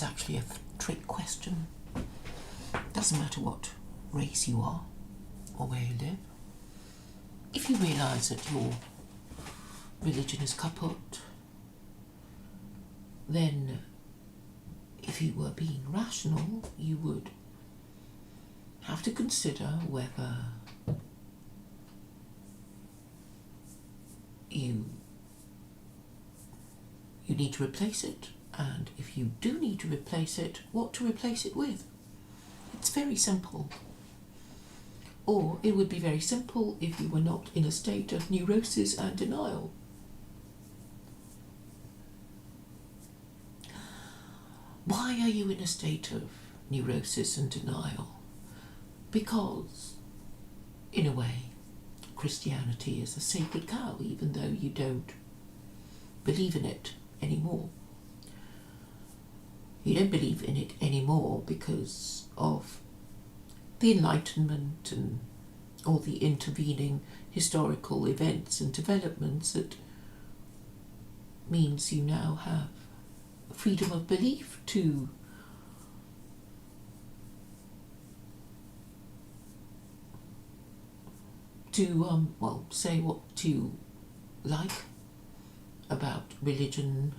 it's actually a trick question. Doesn't matter what race you are or where you live. If you realise that your religion is kaput, then if you were being rational, you would have to consider whether you need to replace it, and if you do need to replace it, what to replace it with. It's very simple. Or it would be very simple if you were not in a state of neurosis and denial. Why are you in a state of neurosis and denial? Because, in a way, Christianity is a sacred cow, even though you don't believe in it anymore. You don't believe in it anymore because of the Enlightenment and all the intervening historical events and developments that means you now have freedom of belief to say what you like about religion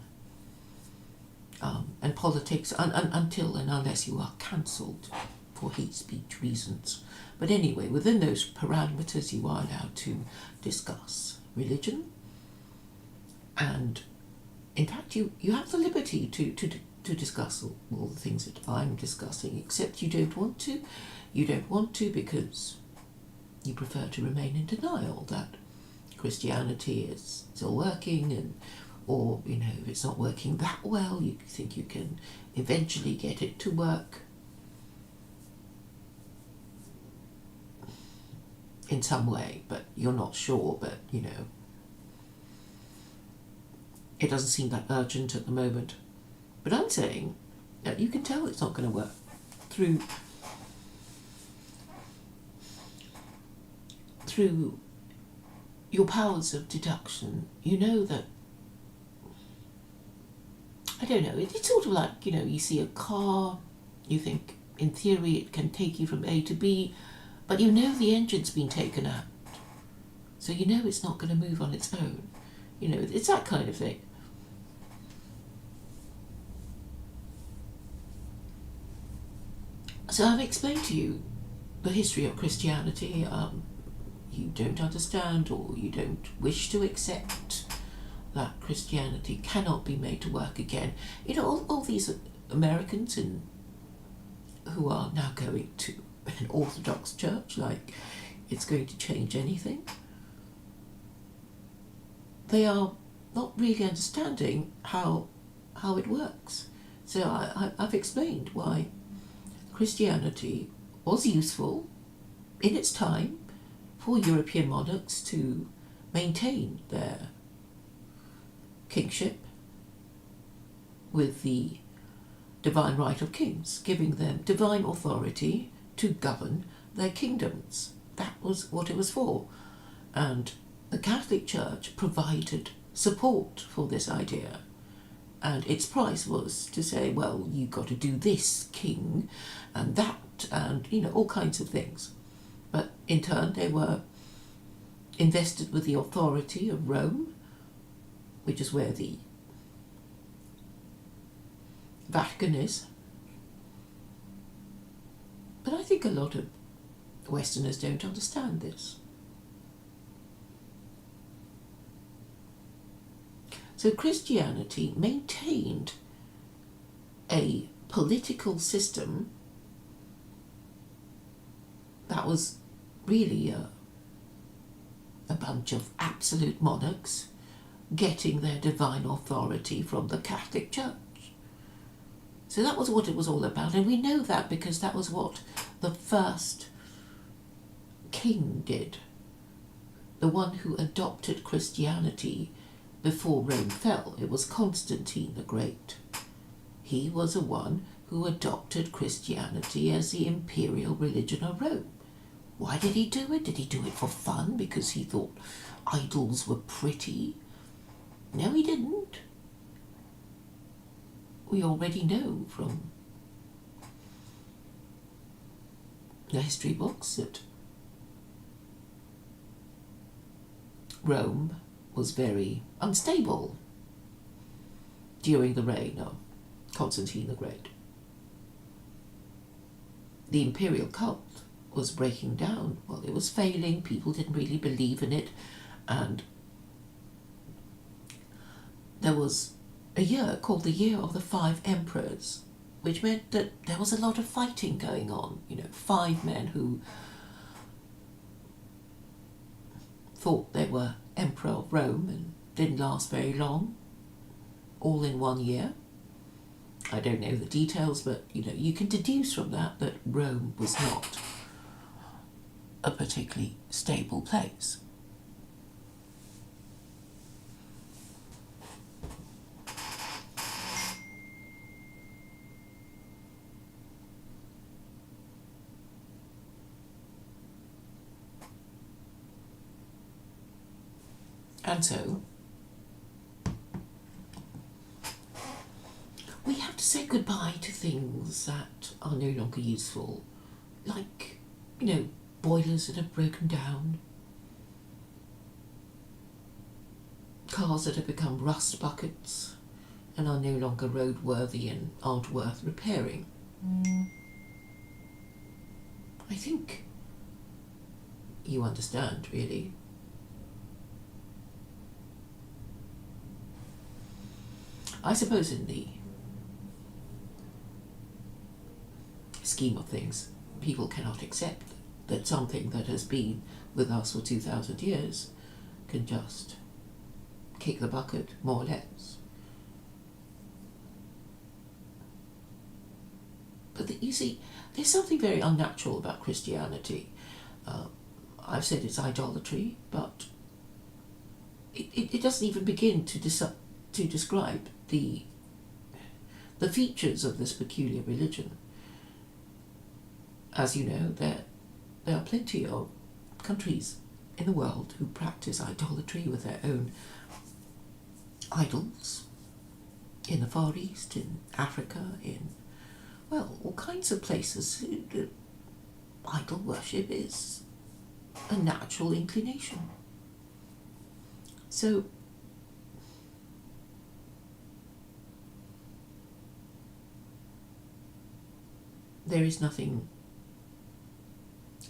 and politics until and unless you are cancelled for hate speech reasons. But anyway, within those parameters you are allowed to discuss religion, and in fact you have the liberty to discuss all the things that I'm discussing, except you don't want to. You don't want to because you prefer to remain in denial that Christianity is still working, or if it's not working that well, you think you can eventually get it to work in some way, but you're not sure. But it doesn't seem that urgent at the moment. But I'm saying that you can tell it's not going to work through your powers of deduction. You know that, I don't know, it's sort of like, you see a car, you think in theory it can take you from A to B, but the engine's been taken out, so it's not going to move on its own. It's that kind of thing. So I've explained to you the history of Christianity. You don't understand, or you don't wish to accept that Christianity cannot be made to work again. All these Americans who are now going to an Orthodox church, like it's going to change anything. They are not really understanding how it works. So I've explained why Christianity was useful in its time for European monarchs to maintain their kingship with the divine right of kings, giving them divine authority to govern their kingdoms. That was what it was for. And the Catholic Church provided support for this idea. And its price was to say, well, you've got to do this, king, and that, and, all kinds of things. But in turn, they were invested with the authority of Rome, which is where the Vatican is. But I think a lot of Westerners don't understand this. So Christianity maintained a political system that was really a bunch of absolute monarchs getting their divine authority from the Catholic Church. So that was what it was all about, and we know that because that was what the first king did, the one who adopted Christianity before Rome fell. It was Constantine the Great. He was the one who adopted Christianity as the imperial religion of Rome. Why did he do it? Did he do it for fun because he thought idols were pretty? No, he didn't. we already know from the history books that Rome was very unstable during the reign of Constantine the Great. The imperial cult was breaking down. Well, it was failing, people didn't really believe in it, and there was a year called the Year of the Five Emperors, which meant that there was a lot of fighting going on. 5 men who thought they were Emperor of Rome and didn't last very long, all in one year. I don't know the details, but you can deduce from that Rome was not a particularly stable place. And so we have to say goodbye to things that are no longer useful, like, boilers that have broken down, cars that have become rust buckets and are no longer roadworthy and aren't worth repairing. I think you understand, really. I suppose in the scheme of things, people cannot accept that something that has been with us for 2,000 years can just kick the bucket, more or less. But you see, there's something very unnatural about Christianity. I've said it's idolatry, but it doesn't even begin to describe the features of this peculiar religion. As you know, there are plenty of countries in the world who practice idolatry with their own idols, in the Far East, in Africa, in, all kinds of places. Idol worship is a natural inclination. So there is nothing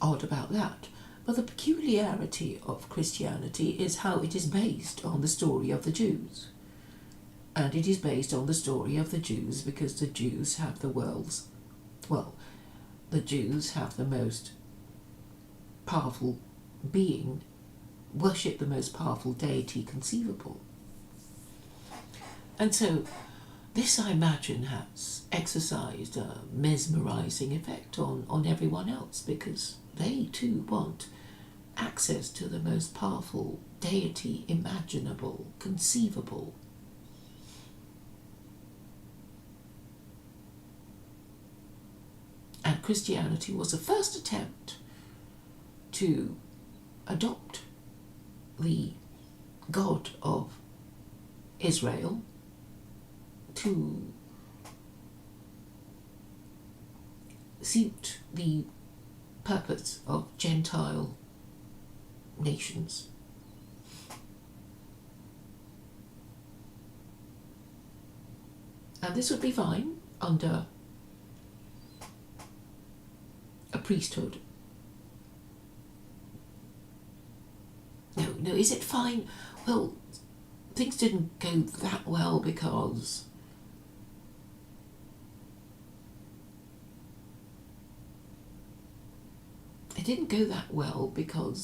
odd about that. But the peculiarity of Christianity is how it is based on the story of the Jews. And it is based on the story of the Jews because the Jews have the Jews have the most powerful being, worship the most powerful deity conceivable. And so this, I imagine, has exercised a mesmerizing effect on everyone else, because they too want access to the most powerful deity imaginable, conceivable. And Christianity was the first attempt to adopt the God of Israel, to suit the purpose of Gentile nations. And this would be fine under a priesthood. No, is it fine? Well, things didn't go that well because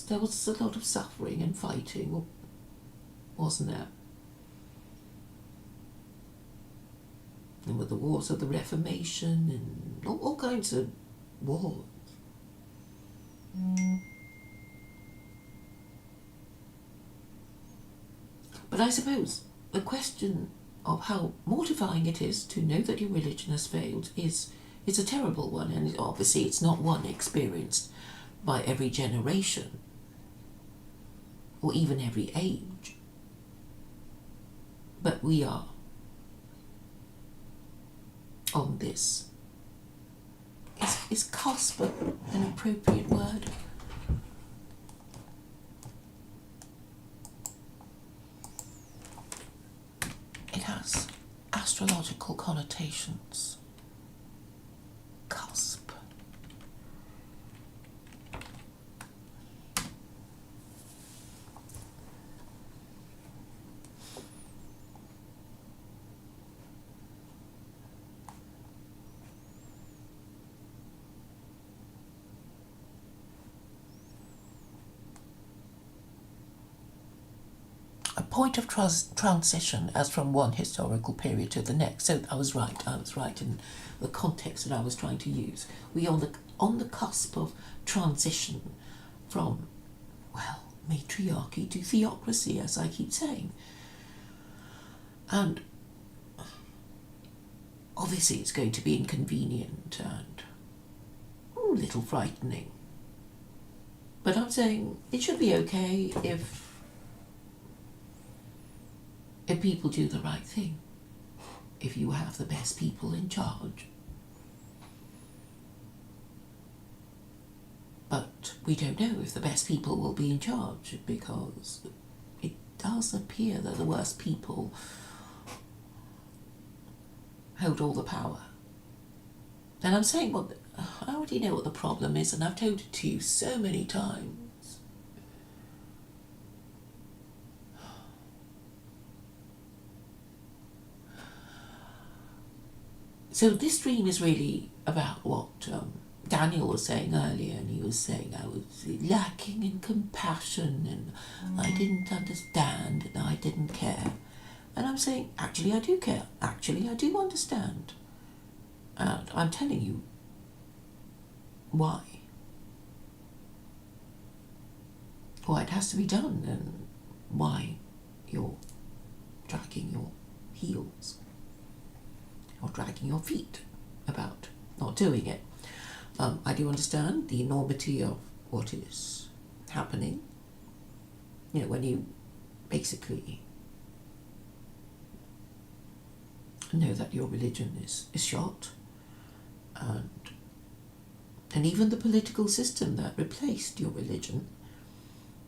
there was a lot of suffering and fighting, wasn't there? And with the wars of the Reformation and all kinds of wars. But I suppose the question of how mortifying it is to know that your religion has failed is a terrible one, and obviously it's not one experienced by every generation or even every age. But we are on this. Is cusp an appropriate word? It has astrological connotations. Cusp. A point of transition as from one historical period to the next. So I was right in the context that I was trying to use. We are on the cusp of transition from, well, matriarchy to theocracy, as I keep saying. And obviously it's going to be inconvenient and a little frightening. But I'm saying it should be okay if people do the right thing, if you have the best people in charge. But we don't know if the best people will be in charge, because it does appear that the worst people hold all the power. And I'm saying, well, I already know what the problem is, and I've told it to you so many times. So this dream is really about what Daniel was saying earlier, and he was saying I was lacking in compassion, and I didn't understand, and I didn't care. And I'm saying, actually I do care, actually I do understand. And I'm telling you why it has to be done, and why you're dragging your heels or dragging your feet about not doing it. I do understand the enormity of what is happening. You know, when you basically know that your religion is shot, and even the political system that replaced your religion,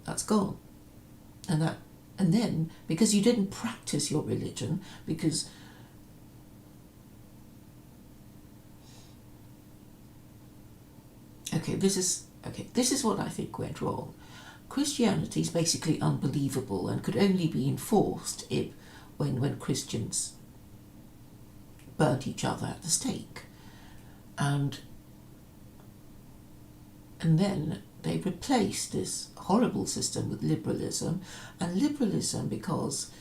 that's gone. And then, because you didn't practice your religion, because this is what I think went wrong. Christianity is basically unbelievable and could only be enforced when Christians burnt each other at the stake. And then they replaced this horrible system with liberalism, and liberalism, because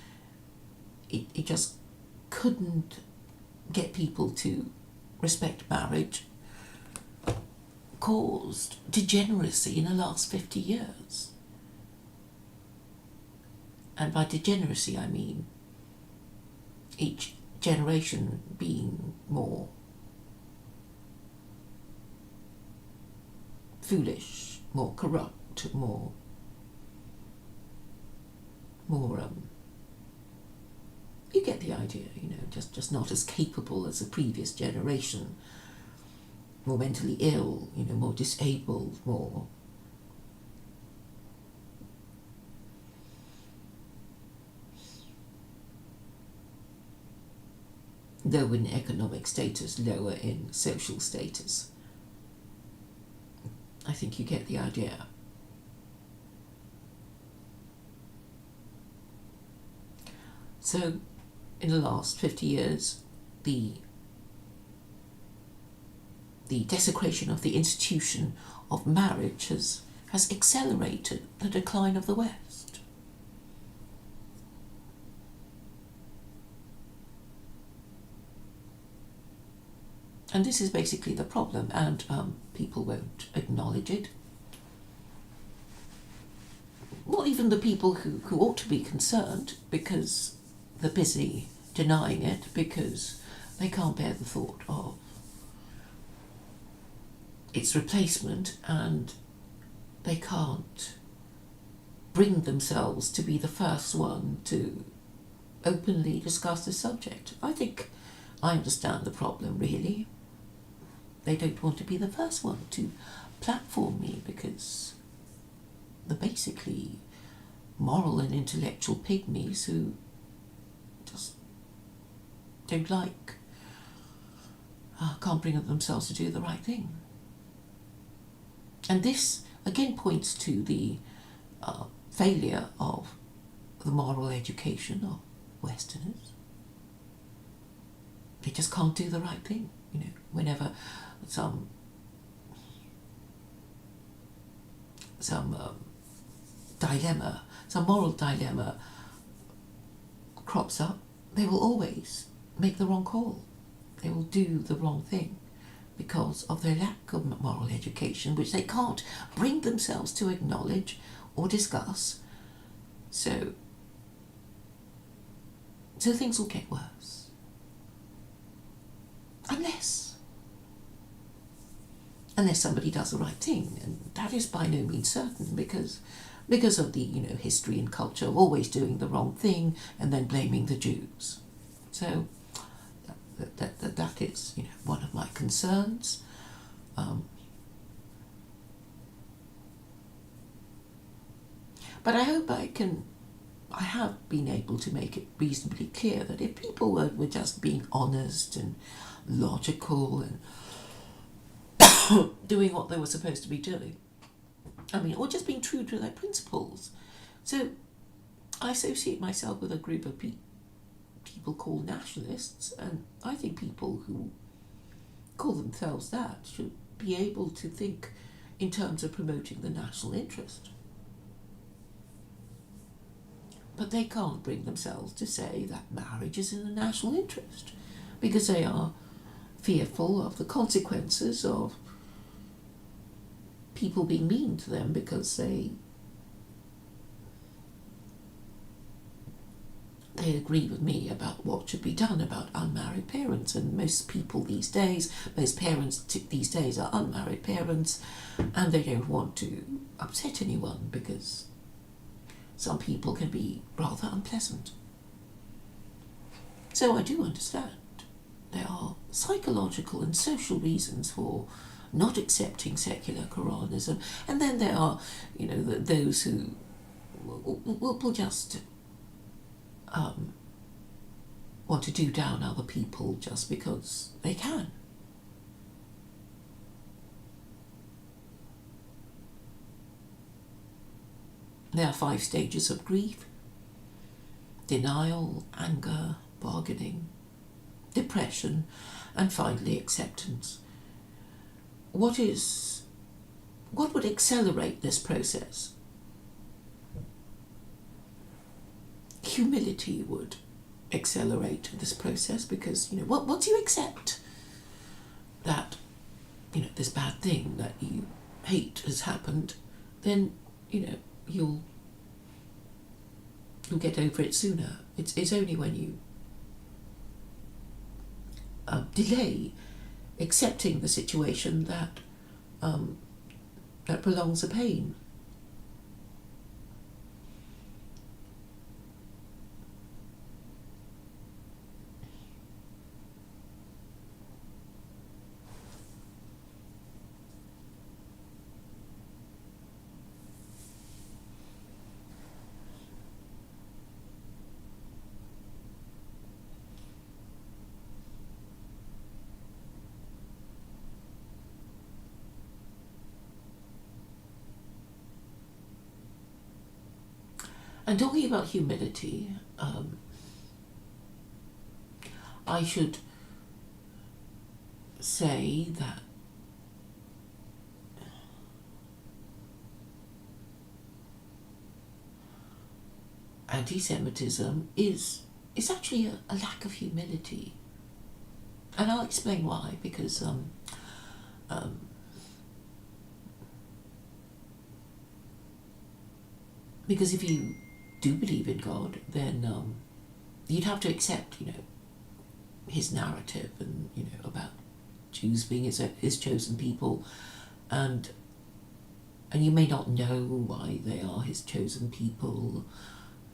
it just couldn't get people to respect marriage, caused degeneracy in the last 50 years. And by degeneracy I mean each generation being more foolish, more corrupt, more you get the idea, you know, just not as capable as the previous generation, more mentally ill, you know, more disabled, more lower in economic status, lower in social status. I think you get the idea. So, in the last 50 years, the desecration of the institution of marriage has accelerated the decline of the West. And this is basically the problem, and people won't acknowledge it. Not even the people who ought to be concerned, because they're busy denying it, because they can't bear the thought of its replacement, and they can't bring themselves to be the first one to openly discuss the subject. I think I understand the problem, really. They don't want to be the first one to platform me because they're basically moral and intellectual pygmies who just don't can't bring themselves to do the right thing. And this again points to the failure of the moral education of Westerners. They just can't do the right thing. Whenever some dilemma, some moral dilemma crops up, they will always make the wrong call. They will do the wrong thing because of their lack of moral education, which they can't bring themselves to acknowledge or discuss. So things will get worse. Unless somebody does the right thing, and that is by no means certain because of the history and culture of always doing the wrong thing and then blaming the Jews. So that is one of my concerns. But I hope I have been able to make it reasonably clear that if people were just being honest and logical and doing what they were supposed to be doing, or just being true to their principles. So I associate myself with a group of people called nationalists, and I think people who call themselves that should be able to think in terms of promoting the national interest. But they can't bring themselves to say that marriage is in the national interest because they are fearful of the consequences of people being mean to them because they agree with me about what should be done about unmarried parents. And most parents these days are unmarried parents, and they don't want to upset anyone because some people can be rather unpleasant. So I do understand there are psychological and social reasons for not accepting secular Quranism, and then there are, those who will just want to do down other people just because they can. There are 5 stages of grief: denial, anger, bargaining, depression, and finally acceptance. What would accelerate this process? Humility would accelerate this process because, once you accept that, this bad thing that you hate has happened, then, you'll get over it sooner. It's only when you delay accepting the situation that prolongs the pain. And talking about humility, I should say that antisemitism is actually a lack of humility. And I'll explain why, because if you do believe in God, then you'd have to accept, his narrative and, about Jews being his chosen people, and you may not know why they are his chosen people,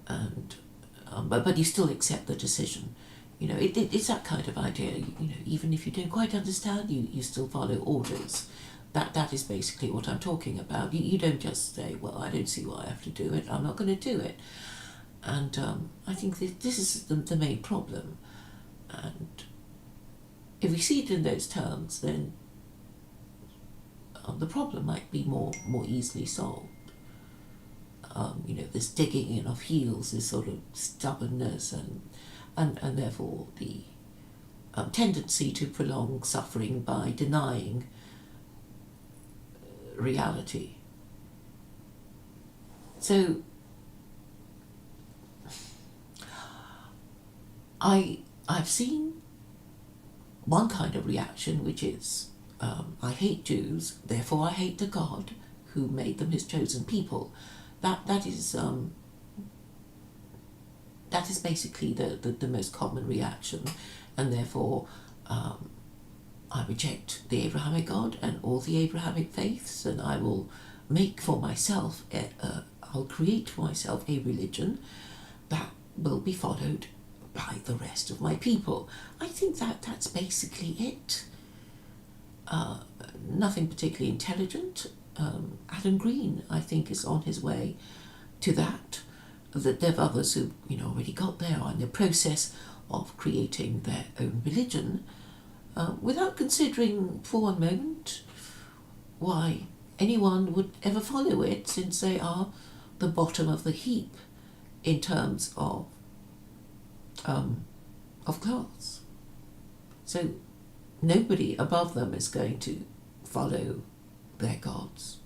and but you still accept the decision. You know, it's that kind of idea. You know, even if you don't quite understand, you still follow orders. That is basically what I'm talking about. You don't just say, well, I don't see why I have to do it, I'm not going to do it. And I think this is the main problem. And if we see it in those terms, then the problem might be more easily solved. You know, this digging in of heels, this sort of stubbornness, and therefore the tendency to prolong suffering by denying reality. So I've seen one kind of reaction, which is I hate Jews, therefore I hate the God who made them his chosen people. That is basically the most common reaction, and therefore I reject the Abrahamic God and all the Abrahamic faiths, and I will make for myself, I'll create for myself a religion that will be followed by the rest of my people. I think that's basically it. Nothing particularly intelligent. Adam Green, I think, is on his way to that. That there are others who, you know, already got there, are in the process of creating their own religion, without considering for one moment why anyone would ever follow it, since they are the bottom of the heap in terms of class. So nobody above them is going to follow their gods.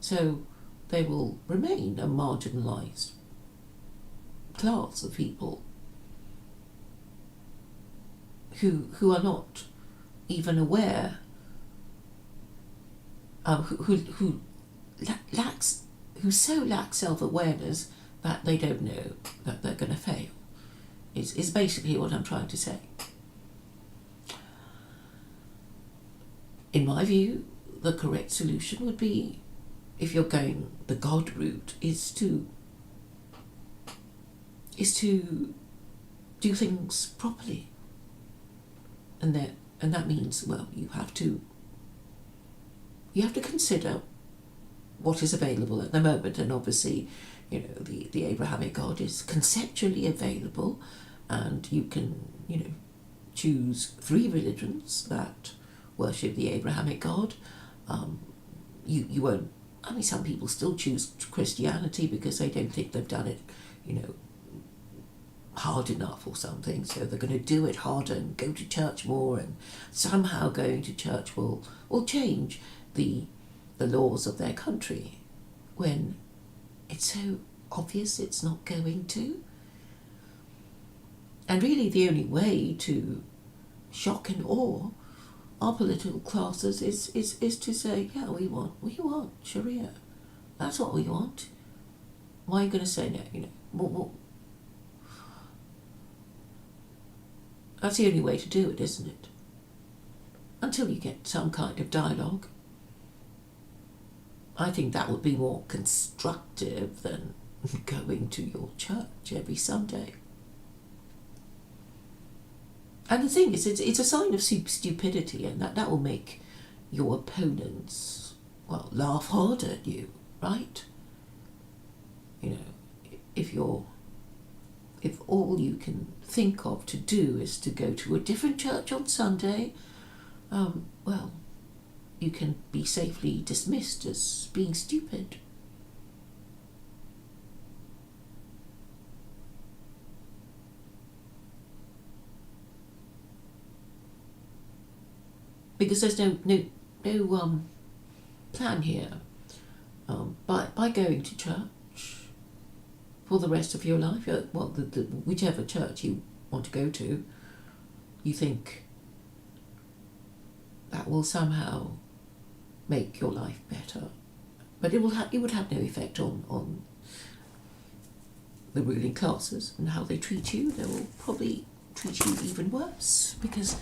So they will remain a marginalised class of people who are not even aware, who so lack self-awareness that they don't know that they're going to fail, is basically what I'm trying to say. In my view, the correct solution would be, if you're going the God route, is to do things properly. And that means, well, you have to consider what is available at the moment, and obviously, you know, the Abrahamic God is conceptually available, and you can, you know, choose 3 religions that worship the Abrahamic God. You won't. I mean, some people still choose Christianity because they don't think they've done it, you know, hard enough or something, so they're going to do it harder and go to church more, and somehow going to church will change the laws of their country, when it's so obvious it's not going to. And really the only way to shock and awe our political classes is to say, yeah, we want Sharia. That's what we want. Why are you going to say no? You know, what? That's the only way to do it, isn't it? Until you get some kind of dialogue. I think that would be more constructive than going to your church every Sunday. And the thing is, it's a sign of stupidity, and that will make your opponents, well, laugh hard at you, right? You know, if all you can think of to do is to go to a different church on Sunday, well, you can be safely dismissed as being stupid. Because there's no plan here. By going to church for the rest of your life, well, whichever church you want to go to, you think that will somehow make your life better, but it would have no effect on the ruling classes and how they treat you. They will probably treat you even worse, because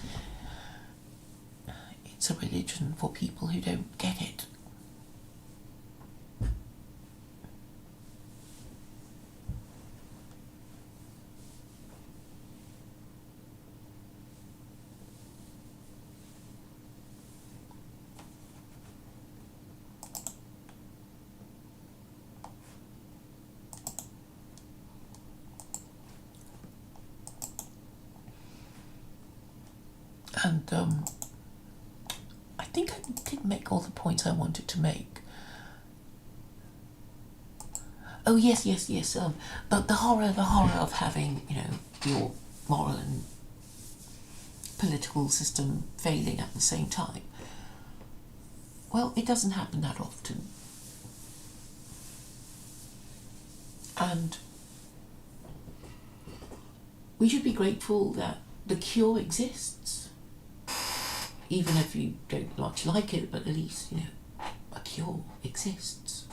it's a religion for people who don't get it. And I think I did make all the points I wanted to make. Oh yes. But the horror of having, your moral and political system failing at the same time. Well, it doesn't happen that often. And we should be grateful that the cure exists. Even if you don't much like it, but at least, a cure exists.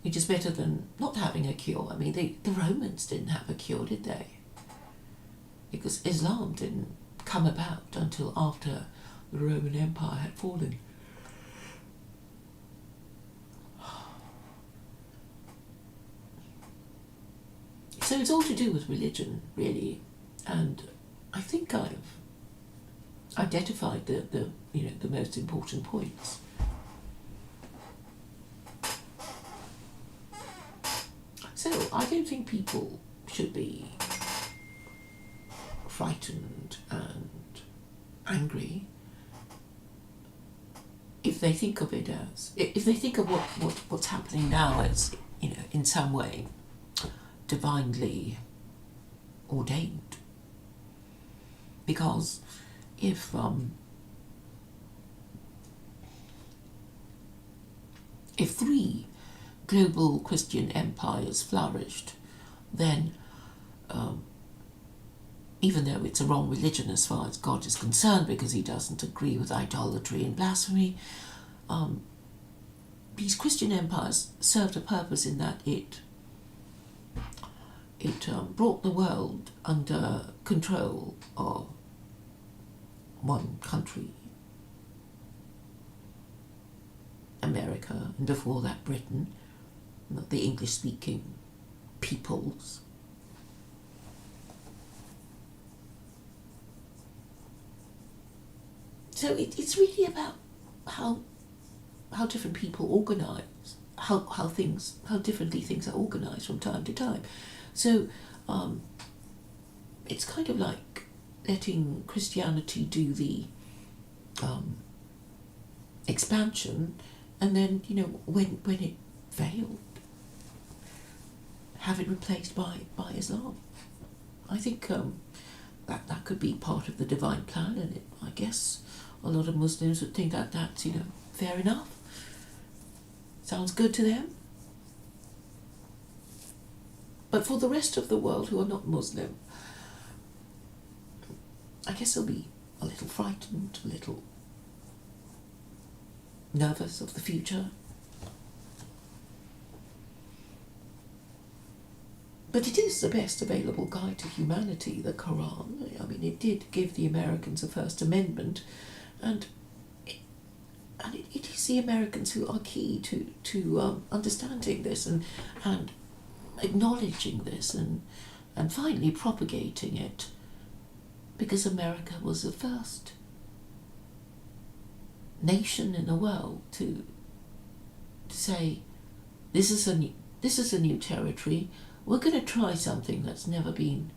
Which is better than not having a cure. I mean, the Romans didn't have a cure, did they? Because Islam didn't come about until after the Roman Empire had fallen. So it's all to do with religion, really, and I think I've identified the most important points. So I don't think people should be frightened and angry if they think of it as, if they think of what's happening now as, in some way divinely ordained. Because if three global Christian empires flourished, then even though it's a wrong religion as far as God is concerned, because he doesn't agree with idolatry and blasphemy, these Christian empires served a purpose in that it brought the world under control of one country, America, and before that Britain, the English-speaking peoples. So it's really about how different people organise, how differently things are organised from time to time. So it's kind of like letting Christianity do the expansion, and then when it failed, have it replaced by Islam. I think that could be part of the divine plan, and I guess a lot of Muslims would think that that's fair enough. Sounds good to them. But for the rest of the world who are not Muslim, I guess they'll be a little frightened, a little nervous of the future. But it is the best available guide to humanity, the Quran. I mean, it did give the Americans a First Amendment, and it is the Americans who are key to understanding this and acknowledging this and finally propagating it, because America was the first nation in the world to say, this is a new territory. We're going to try something that's never been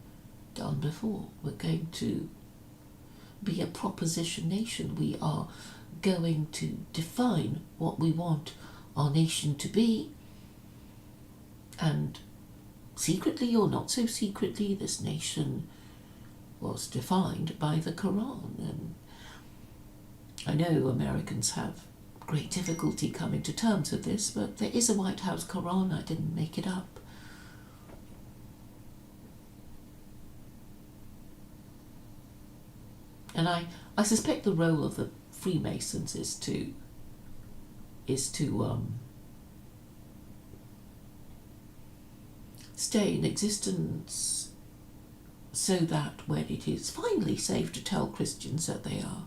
done before. We're going to be a proposition nation. We are going to define what we want our nation to be. And secretly or not so secretly, this nation was defined by the Quran. And I know Americans have great difficulty coming to terms with this, but there is a White House Quran. I didn't make it up. And I suspect the role of the Freemasons is to stay in existence so that when it is finally safe to tell Christians that they are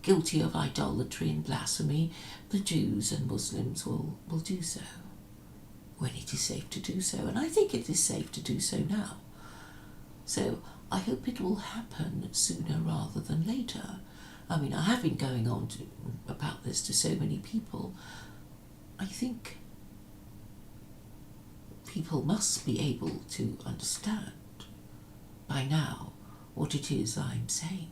guilty of idolatry and blasphemy, the Jews and Muslims will do so when it is safe to do so. And I think it is safe to do so now. So I hope it will happen sooner rather than later. I mean, I have been going on about this to so many people. I think people must be able to understand by now what it is I'm saying.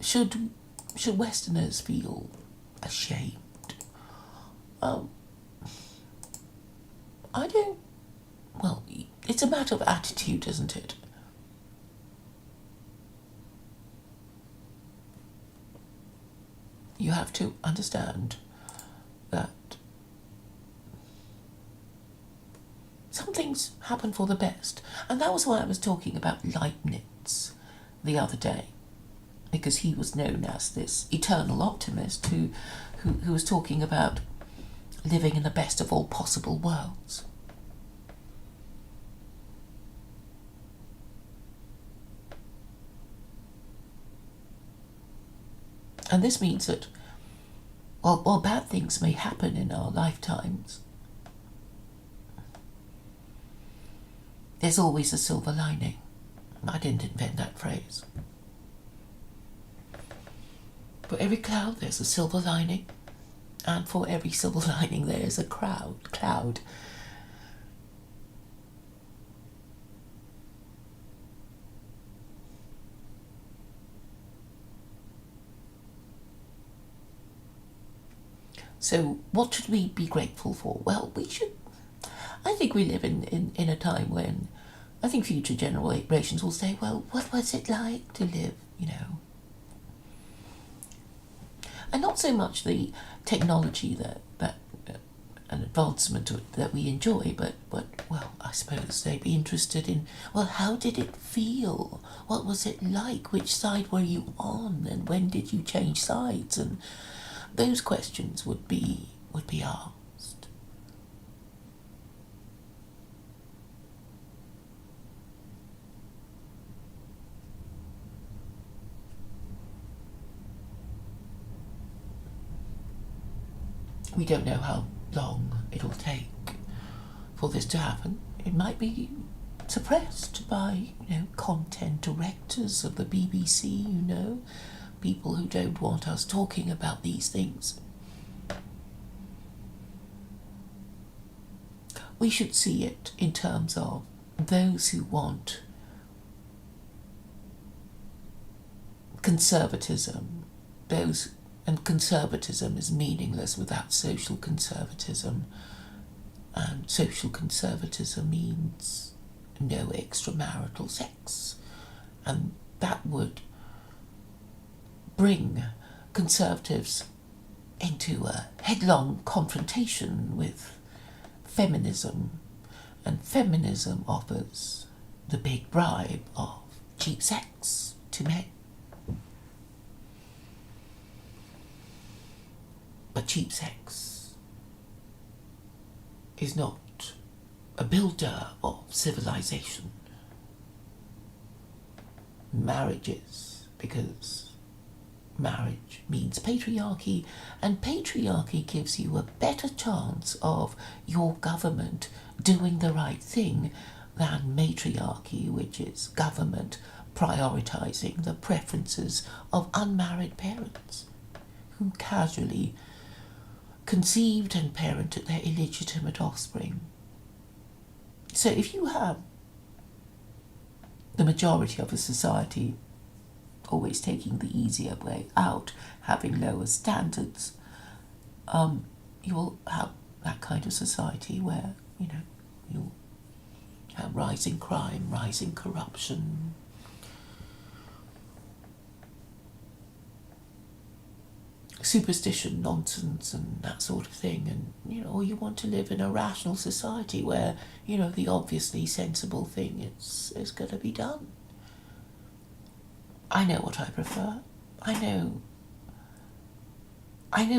Should Westerners feel ashamed? I don't. Well, it's a matter of attitude, isn't it? You have to understand that some things happen for the best. And that was why I was talking about Leibniz the other day, because he was known as this eternal optimist who was talking about living in the best of all possible worlds. And this means that while bad things may happen in our lifetimes, there's always a silver lining. I didn't invent that phrase. For every cloud, there's a silver lining. And for every silver lining, there's a cloud. So what should we be grateful for? Well, I think we live in a time when I think future generations will say, well, what was it like to live, And not so much the technology that an advancement that we enjoy, but well, I suppose they'd be interested in, well, how did it feel? What was it like? Which side were you on? And when did you change sides? And those questions would be asked. We don't know how long it'll take for this to happen. It might be suppressed by, content directors of the BBC, people who don't want us talking about these things. We should see it in terms of those who want conservatism, and conservatism is meaningless without social conservatism, and social conservatism means no extramarital sex, and that would bring conservatives into a headlong confrontation with feminism, and feminism offers the big bribe of cheap sex to men. But cheap sex is not a builder of civilization. Marriage is, because marriage means patriarchy, and patriarchy gives you a better chance of your government doing the right thing than matriarchy, which is government prioritizing the preferences of unmarried parents who casually conceived and parented their illegitimate offspring. So if you have the majority of a society always taking the easier way out, having lower standards, you will have that kind of society where, you'll have rising crime, rising corruption, superstition, nonsense, and that sort of thing. And, or you want to live in a rational society where, the obviously sensible thing is going to be done. I know what I prefer. I know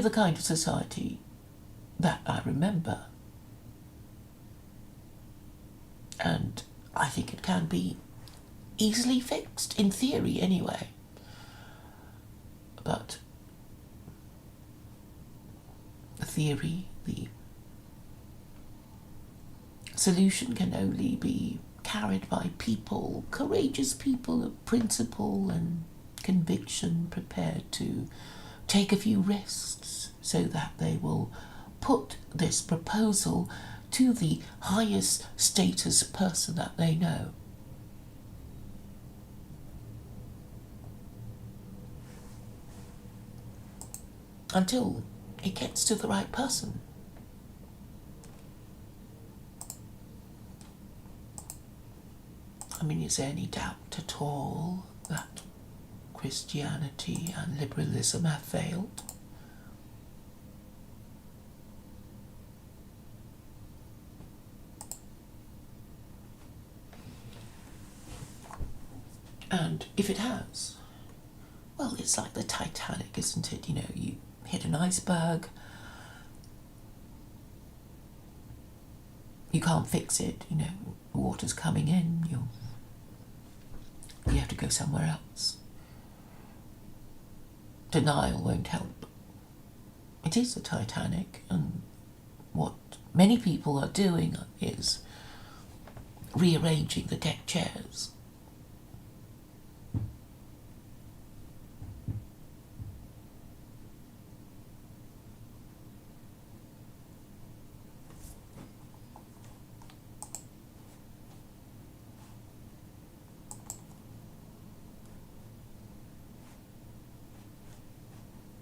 the kind of society that I remember. And I think it can be easily fixed, in theory anyway. But the theory, the solution can only be carried by people, courageous people of principle and conviction, prepared to take a few risks so that they will put this proposal to the highest status person that they know. Until it gets to the right person. I mean, is there any doubt at all that Christianity and liberalism have failed? And if it has, well, it's like the Titanic, isn't it? You know, you hit an iceberg, you can't fix it, you know, water's coming in, you have to go somewhere else. Denial won't help. It is the Titanic, and what many people are doing is rearranging the deck chairs